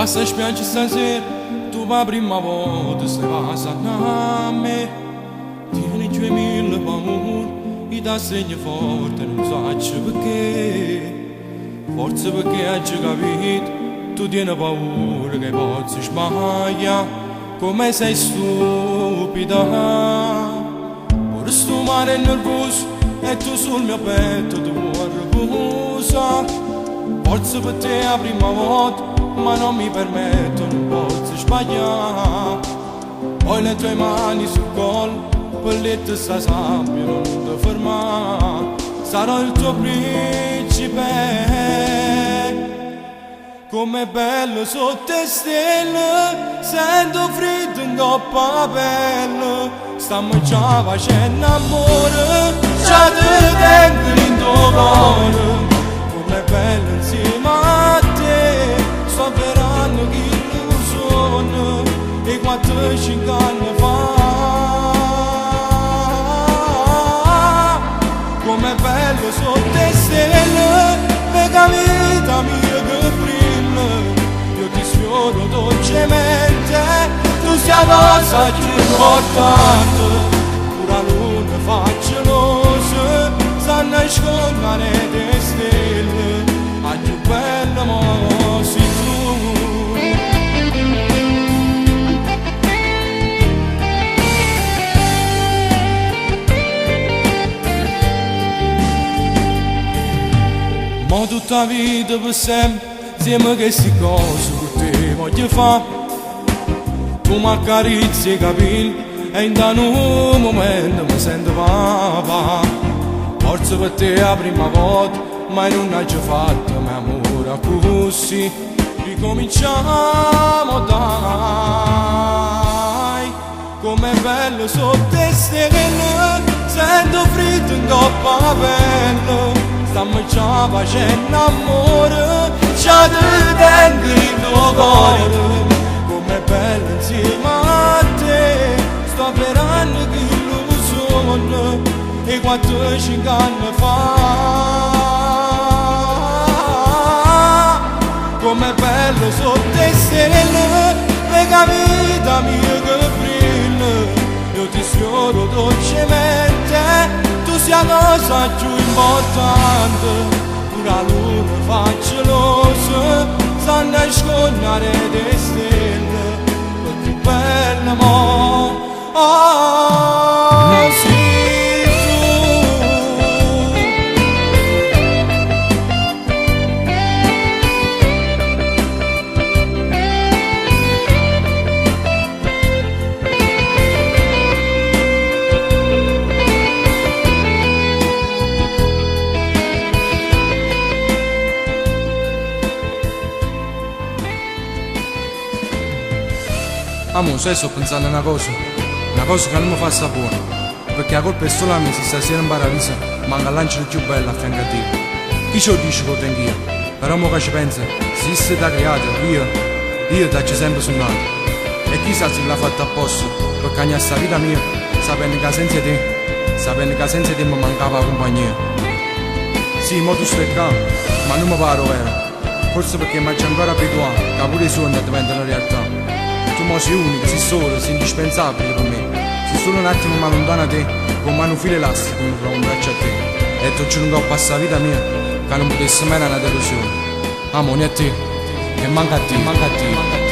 Basta spiaggia stasera, tu va prima volta se va a me. Tieni 2000 paura, e da segno forte, non so perché. Forse perché hai già capito, tu tieni paura che possa sbagliare, come sei stupida. Ora sto mare nervoso, e tu sul mio petto tu riposa. Forse per te è la prima volta, ma non mi permetto, non posso sbagliare. Poi le tue mani sul collo, per letto sta sabbia, non ti fermare. Sarò il tuo principe, com'è bello sotto le stelle, sento freddo in coppa a pelle. Stiamo già facendo amore, già ti tengo in tuo cuore. Com'è bello insieme a te, sto verando che illusione, e 4-5 anni fa. Com'è bello sotto le stelle, mega vita mia che brilla. Io ti sfioro dolcemente, tu sei la cosa più importante. Pure la luna fa gelosa, sta nascondere le stelle, ma più bella mo sei tu. Mo tutta la vita per sempre, insieme che queste cose che te voglio fare. Tu mi accarezzi i capelli e in un momento mi sento papà. Forse per te è la prima volta, ma non hai già fatto mio amore così. Ricominciamo dai, com'è bello sotto le stelle, sento freddo in coppa a pelle. Stiamo già facendo amore, già ti tengo il tuo cuore. Com'è bello insieme a te, sto verando che illusione, e 4-5 anni fa. Com'è bello sotto le stelle, mega vita mia che brilla. Io ti sfioro dolcemente, tu sei la cosa più importante. Pure la luna fa gelosa, sta nascondere le stelle, è più bella mo sì. Amo, sai, sto pensando a una cosa che non mi fa sapore, perché la colpa è solo a me se stasera in paradiso manca l'angelo più bello a fianco a te. Chi ce lo dice che lo tengo io? Però mo che ci pensa, se io ti ha creato, io ti ho sempre sognato. E chissà se l'ha fatto apposta, perché ogni sta vita mia, sapendo che senza te mi mancava la compagnia. Sì, mo tu stai qua, ma non mi pare vero, forse perché mi c'è ancora abituato, che pure i sogni diventano realtà. Tu mo sei unico, sei solo, sei indispensabile per me. Se solo un attimo mi allontano da te, con mano filo elastico mi trovo un braccio a te. E ti giuro che ho passato la vita mia, che non potessi mai una delusione. Amo, ne a te, che manca a te, manca a te.